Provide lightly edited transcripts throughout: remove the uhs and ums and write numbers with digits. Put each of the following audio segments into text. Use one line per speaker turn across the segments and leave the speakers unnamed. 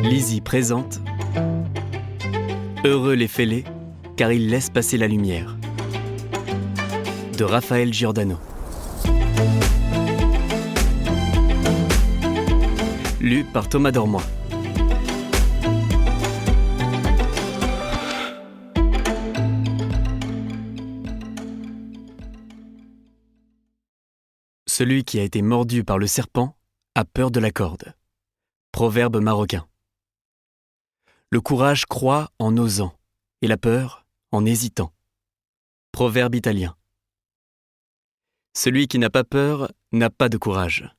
Lizzie présente Heureux les fêlés, car ils laissent passer la lumière, de Raphaël Giordano. Lu par Thomas Dormoy. Celui qui a été mordu par le serpent a peur de la corde. Proverbe marocain. Le courage croît en osant, et la peur en hésitant. Proverbe italien. Celui qui n'a pas peur n'a pas de courage.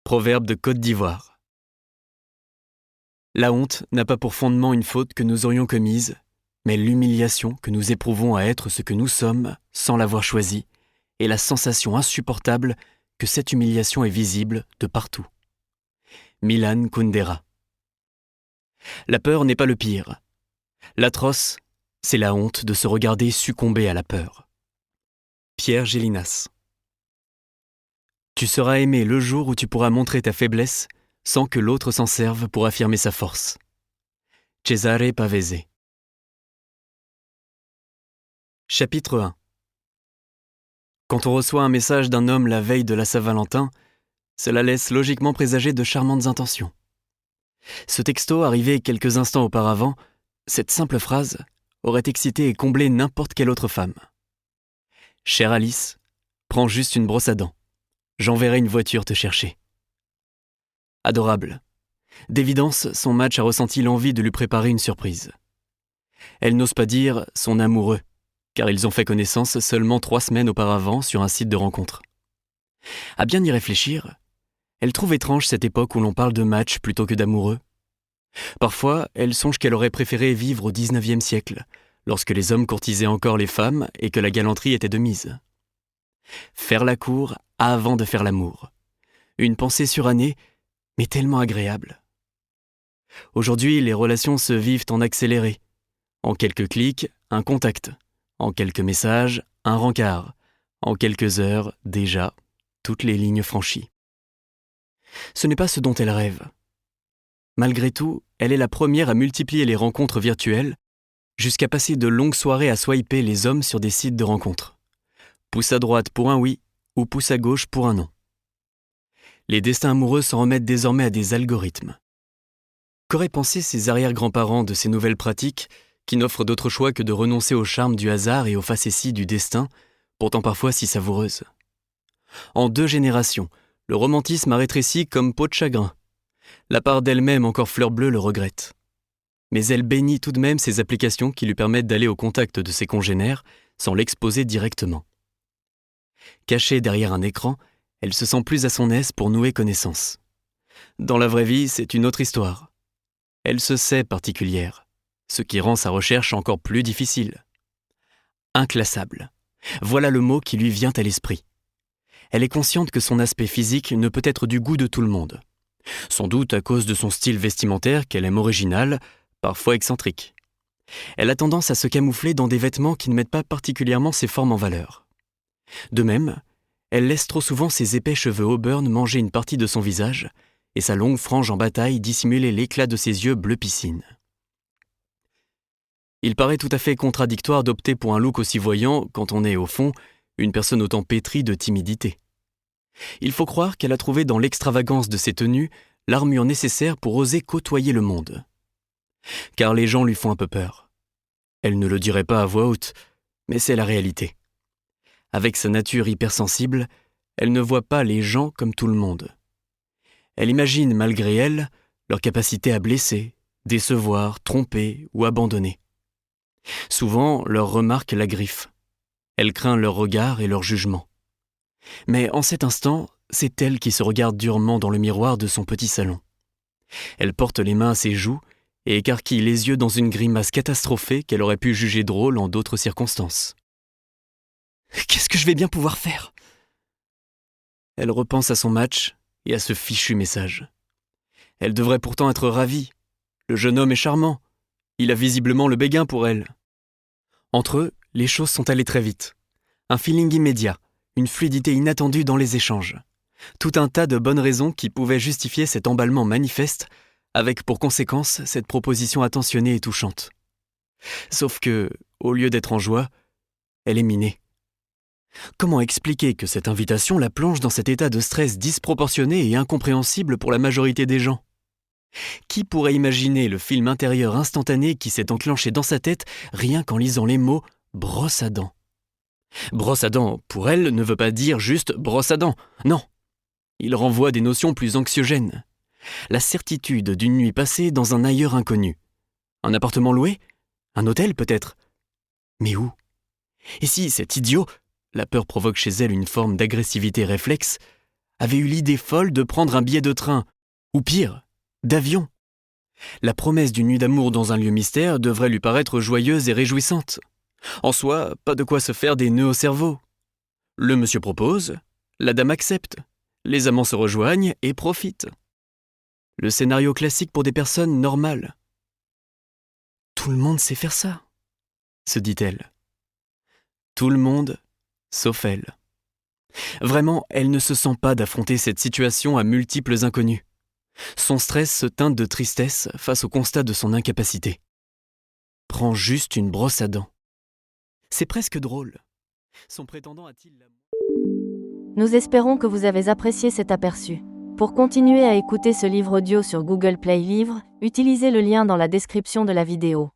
Proverbe de Côte d'Ivoire. La honte n'a pas pour fondement une faute que nous aurions commise, mais l'humiliation que nous éprouvons à être ce que nous sommes sans l'avoir choisi, et la sensation insupportable que cette humiliation est visible de partout. Milan Kundera. La peur n'est pas le pire. L'atroce, c'est la honte de se regarder succomber à la peur. Pierre Gélinas. Tu seras aimé le jour où tu pourras montrer ta faiblesse sans que l'autre s'en serve pour affirmer sa force. Cesare Pavese. Chapitre 1. Quand on reçoit un message d'un homme la veille de la Saint-Valentin, cela laisse logiquement présager de charmantes intentions. Ce texto arrivé quelques instants auparavant, cette simple phrase aurait excité et comblé n'importe quelle autre femme. Chère Alice, prends juste une brosse à dents. J'enverrai une voiture te chercher. Adorable. D'évidence, son match a ressenti l'envie de lui préparer une surprise. Elle n'ose pas dire son amoureux, car ils ont fait connaissance seulement 3 semaines auparavant sur un site de rencontre. À bien y réfléchir, elle trouve étrange cette époque où l'on parle de match plutôt que d'amoureux. Parfois, elle songe qu'elle aurait préféré vivre au XIXe siècle, lorsque les hommes courtisaient encore les femmes et que la galanterie était de mise. Faire la cour avant de faire l'amour. Une pensée surannée, mais tellement agréable. Aujourd'hui, les relations se vivent en accéléré. En quelques clics, un contact. En quelques messages, un rencard. En quelques heures, déjà, toutes les lignes franchies. Ce n'est pas ce dont elle rêve. Malgré tout, elle est la première à multiplier les rencontres virtuelles, jusqu'à passer de longues soirées à swiper les hommes sur des sites de rencontres. Pouce à droite pour un oui, ou pouce à gauche pour un non. Les destins amoureux s'en remettent désormais à des algorithmes. Qu'auraient pensé ses arrière-grands-parents de ces nouvelles pratiques qui n'offrent d'autre choix que de renoncer au charme du hasard et aux facéties du destin, pourtant parfois si savoureuses? En 2 générations, le romantisme a rétréci comme peau de chagrin. La part d'elle-même encore fleur bleue le regrette. Mais elle bénit tout de même ces applications qui lui permettent d'aller au contact de ses congénères sans l'exposer directement. Cachée derrière un écran, elle se sent plus à son aise pour nouer connaissance. Dans la vraie vie, c'est une autre histoire. Elle se sait particulière, ce qui rend sa recherche encore plus difficile. Inclassable. Voilà le mot qui lui vient à l'esprit. Elle est consciente que son aspect physique ne peut être du goût de tout le monde. Sans doute à cause de son style vestimentaire qu'elle aime original, parfois excentrique. Elle a tendance à se camoufler dans des vêtements qui ne mettent pas particulièrement ses formes en valeur. De même, elle laisse trop souvent ses épais cheveux auburn manger une partie de son visage et sa longue frange en bataille dissimuler l'éclat de ses yeux bleu piscine. Il paraît tout à fait contradictoire d'opter pour un look aussi voyant quand on est, au fond, une personne autant pétrie de timidité. Il faut croire qu'elle a trouvé dans l'extravagance de ses tenues l'armure nécessaire pour oser côtoyer le monde. Car les gens lui font un peu peur. Elle ne le dirait pas à voix haute, mais c'est la réalité. Avec sa nature hypersensible, elle ne voit pas les gens comme tout le monde. Elle imagine, malgré elle, leur capacité à blesser, décevoir, tromper ou abandonner. Souvent, leurs remarques la griffent. Elle craint leur regard et leur jugement. Mais en cet instant, c'est elle qui se regarde durement dans le miroir de son petit salon. Elle porte les mains à ses joues et écarquille les yeux dans une grimace catastrophée qu'elle aurait pu juger drôle en d'autres circonstances. Qu'est-ce que je vais bien pouvoir faire ? Elle repense à son match et à ce fichu message. Elle devrait pourtant être ravie. Le jeune homme est charmant. Il a visiblement le béguin pour elle. Entre eux, les choses sont allées très vite. Un feeling immédiat, une fluidité inattendue dans les échanges. Tout un tas de bonnes raisons qui pouvaient justifier cet emballement manifeste avec pour conséquence cette proposition attentionnée et touchante. Sauf que, au lieu d'être en joie, elle est minée. Comment expliquer que cette invitation la plonge dans cet état de stress disproportionné et incompréhensible pour la majorité des gens ? Qui pourrait imaginer le film intérieur instantané qui s'est enclenché dans sa tête rien qu'en lisant les mots « brosse à dents ». Brosse à dents, pour elle, ne veut pas dire juste brosse à dents, non. Il renvoie des notions plus anxiogènes. La certitude d'une nuit passée dans un ailleurs inconnu. Un appartement loué ? Un hôtel peut-être ? Mais où ? Et si cet idiot, la peur provoque chez elle une forme d'agressivité réflexe, avait eu l'idée folle de prendre un billet de train, ou pire, d'avion ? La promesse d'une nuit d'amour dans un lieu mystère devrait lui paraître joyeuse et réjouissante. En soi, pas de quoi se faire des nœuds au cerveau. Le monsieur propose, la dame accepte, les amants se rejoignent et profitent. Le scénario classique pour des personnes normales. Tout le monde sait faire ça, se dit-elle. Tout le monde, sauf elle. Vraiment, elle ne se sent pas d'affronter cette situation à multiples inconnus. Son stress se teinte de tristesse face au constat de son incapacité. Prends juste une brosse à dents. C'est presque drôle. Son prétendant a-t-il l'amour ?
Nous espérons que vous avez apprécié cet aperçu. Pour continuer à écouter ce livre audio sur Google Play Livres, utilisez le lien dans la description de la vidéo.